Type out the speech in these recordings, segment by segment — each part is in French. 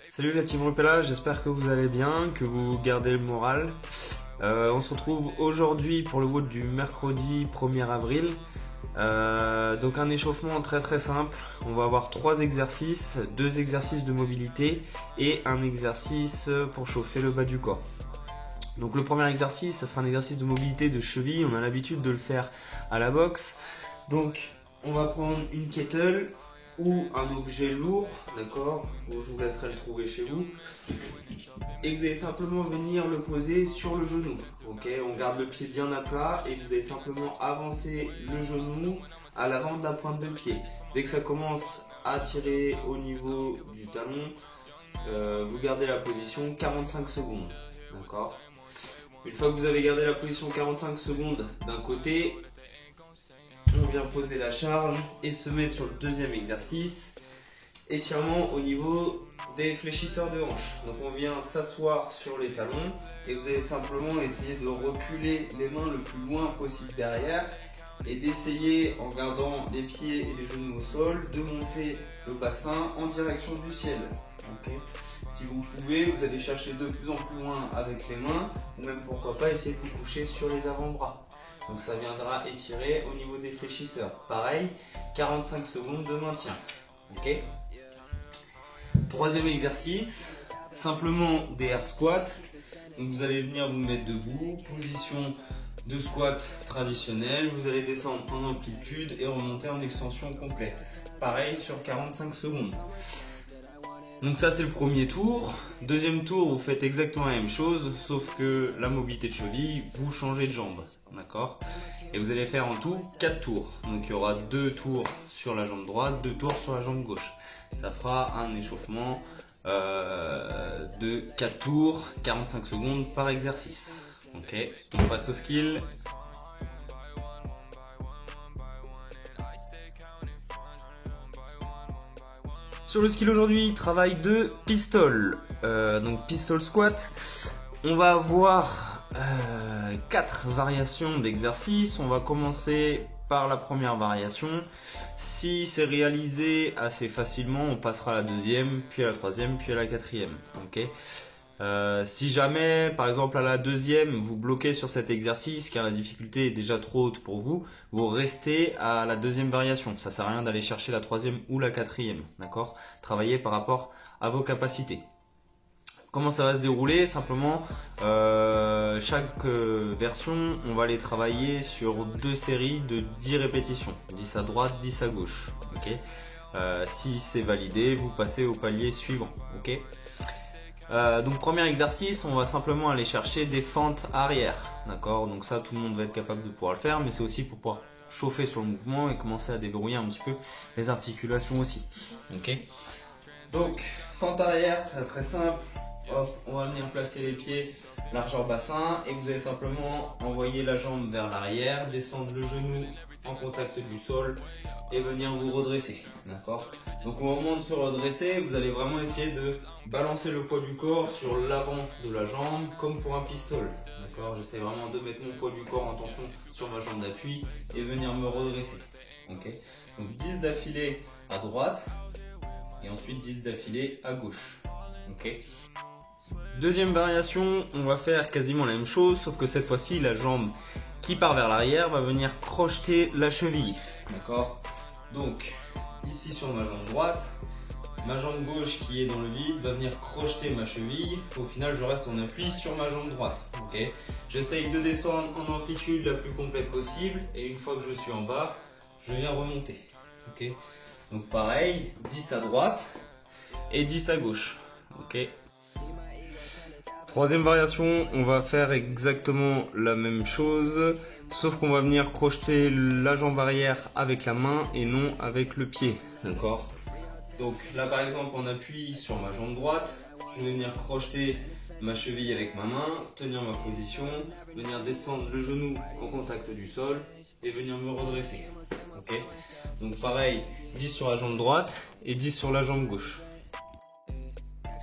Salut la team Rupella, j'espère que vous allez bien, que vous gardez le moral. On se retrouve aujourd'hui pour le WOD du mercredi 1er avril. Donc un échauffement très simple. On va avoir 3 exercices, 2 exercices de mobilité et un exercice pour chauffer le bas du corps. Donc le premier exercice, ça sera un exercice de mobilité de cheville. On a l'habitude de le faire à la boxe. Donc on va prendre une kettle ou un objet lourd, d'accord, je vous laisserai le trouver chez vous, et vous allez simplement venir le poser sur le genou, ok, on garde le pied bien à plat et vous allez simplement avancer le genou à l'avant de la pointe de pied. Dès que ça commence à tirer au niveau du talon, vous gardez la position 45 secondes, d'accord. Une fois que vous avez gardé la position 45 secondes d'un côté, on vient poser la charge et se mettre sur le deuxième exercice, étirement au niveau des fléchisseurs de hanches. Donc on vient s'asseoir sur les talons et vous allez simplement essayer de reculer les mains le plus loin possible derrière et d'essayer, en gardant les pieds et les genoux au sol, de monter le bassin en direction du ciel. Okay. Si vous pouvez, vous allez chercher de plus en plus loin avec les mains ou même pourquoi pas essayer de vous coucher sur les avant-bras. Donc ça viendra étirer au niveau des fléchisseurs. Pareil, 45 secondes de maintien. Ok. Troisième exercice, simplement des air squats. Donc vous allez venir vous mettre debout, position de squat traditionnelle. Vous allez descendre en amplitude et remonter en extension complète. Pareil sur 45 secondes. Donc ça c'est le premier tour. Deuxième tour, vous faites exactement la même chose, sauf que la mobilité de cheville, vous changez de jambe, d'accord. Et vous allez faire en tout 4 tours. Donc il y aura 2 tours sur la jambe droite, 2 tours sur la jambe gauche. Ça fera un échauffement de 4 tours, 45 secondes par exercice. Ok, on passe au skill. Sur le skill aujourd'hui, travail de pistol, donc pistol squat. On va avoir 4 variations d'exercice. On va commencer par la première variation. Si c'est réalisé assez facilement, on passera à la deuxième, puis à la troisième, puis à la quatrième. Okay. Si jamais, par exemple à la deuxième, vous bloquez sur cet exercice car la difficulté est déjà trop haute pour vous, vous restez à la deuxième variation. Ça sert à rien d'aller chercher la troisième ou la quatrième, d'accord? Travaillez par rapport à vos capacités. Comment ça va se dérouler? Simplement, chaque version, on va les travailler sur 2 séries de 10 répétitions. 10 à droite, 10 à gauche. Okay. Si c'est validé, vous passez au palier suivant. Okay. Donc premier exercice, on va simplement aller chercher des fentes arrière, d'accord. Donc ça, tout le monde va être capable de pouvoir le faire, mais c'est aussi pour pouvoir chauffer sur le mouvement et commencer à déverrouiller un petit peu les articulations aussi. Ok. Donc fente arrière, très simple. Hop, on va venir placer les pieds largeur bassin et vous allez simplement envoyer la jambe vers l'arrière, descendre le genou en contact du sol et venir vous redresser, d'accord. Donc au moment de se redresser, vous allez vraiment essayer de balancer le poids du corps sur l'avant de la jambe comme pour un pistol, d'accord. J'essaie vraiment de mettre mon poids du corps en tension sur ma jambe d'appui et venir me redresser, ok. Donc 10 d'affilée à droite et ensuite 10 d'affilée à gauche, ok. Deuxième variation, on va faire quasiment la même chose, sauf que cette fois-ci, la jambe qui part vers l'arrière va venir crocheter la cheville. D'accord. Donc, ici sur ma jambe droite, ma jambe gauche qui est dans le vide va venir crocheter ma cheville. Au final, je reste en appui sur ma jambe droite. Okay. J'essaye de descendre en amplitude la plus complète possible et une fois que je suis en bas, je viens remonter. Okay. Donc pareil, 10 à droite et 10 à gauche. Okay. Troisième variation, on va faire exactement la même chose, sauf qu'on va venir crocheter la jambe arrière avec la main et non avec le pied, d'accord. Donc là par exemple, on appuie sur ma jambe droite, je vais venir crocheter ma cheville avec ma main, tenir ma position, venir descendre le genou en contact du sol et venir me redresser. Okay. Donc pareil, 10 sur la jambe droite et 10 sur la jambe gauche.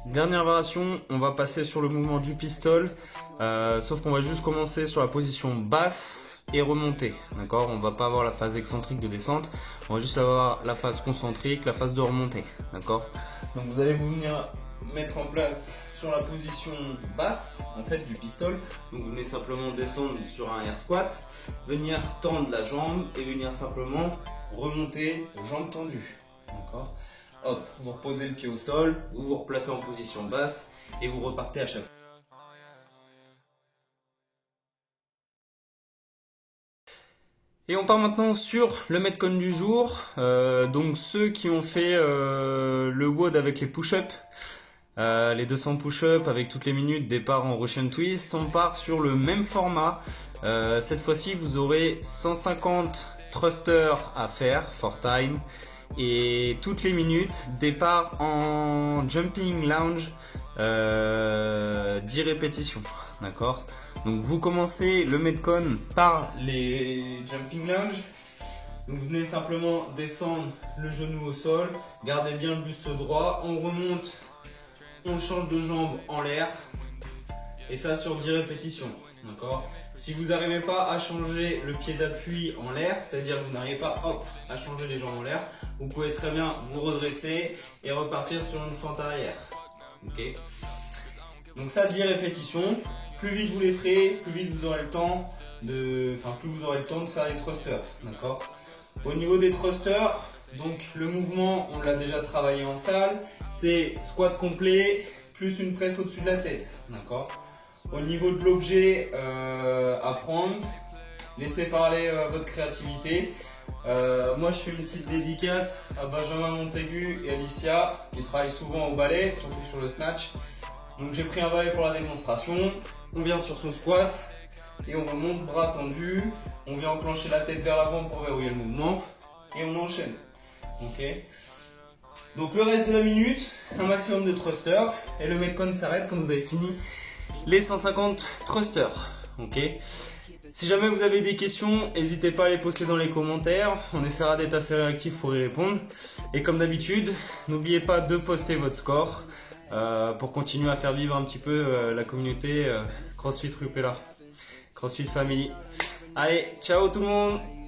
Dernière variation, on va passer sur le mouvement du pistol, sauf qu'on va juste commencer sur la position basse et remonter, d'accord. On va pas avoir la phase excentrique de descente, on va juste avoir la phase concentrique, la phase de remontée, d'accord. Donc vous allez venir mettre en place sur la position basse en fait du pistol. Donc vous venez simplement descendre sur un air squat, venir tendre la jambe et venir simplement remonter jambes tendues. D'accord. Hop, vous reposez le pied au sol, vous vous replacez en position basse et vous repartez à chaque fois. Et on part maintenant sur le Metcon du jour. Donc ceux qui ont fait le WOD avec les push-ups, les 200 push-ups avec toutes les minutes, départ en Russian Twist, on part sur le même format. Cette fois-ci, vous aurez 150 thrusters à faire, for time, et toutes les minutes, départ en jumping lunge, 10 répétitions, d'accord? Donc vous commencez le Metcon par les jumping lunge. Donc vous venez simplement descendre le genou au sol, gardez bien le buste droit, on remonte, on change de jambe en l'air, et ça sur 10 répétitions, d'accord? Si vous n'arrivez pas à changer le pied d'appui en l'air, c'est-à-dire que vous n'arrivez pas hop, à changer les jambes en l'air, vous pouvez très bien vous redresser et repartir sur une fente arrière, ok? Donc ça, 10 répétitions. Plus vite vous les ferez, plus vite vous aurez le temps de, plus vous aurez le temps de faire les thrusters, d'accord? Au niveau des thrusters, donc le mouvement, on l'a déjà travaillé en salle, c'est squat complet plus une presse au-dessus de la tête, d'accord? Au niveau de l'objet à prendre, laissez parler votre créativité. Moi je fais une petite dédicace à Benjamin Montaigu et Alicia qui travaillent souvent au balai, surtout sur le snatch. Donc j'ai pris un balai pour la démonstration, on vient sur son squat et on remonte bras tendus, on vient enclencher la tête vers l'avant pour verrouiller le mouvement et on enchaîne. Ok. Donc le reste de la minute, un maximum de thrusters et le Metcon s'arrête quand vous avez fini les 150 thrusters. Ok. Si jamais vous avez des questions, n'hésitez pas à les poster dans les commentaires, on essaiera d'être assez réactif pour y répondre. Et comme d'habitude, n'oubliez pas de poster votre score pour continuer à faire vivre un petit peu la communauté CrossFit Rupella, CrossFit Family. Allez, ciao tout le monde!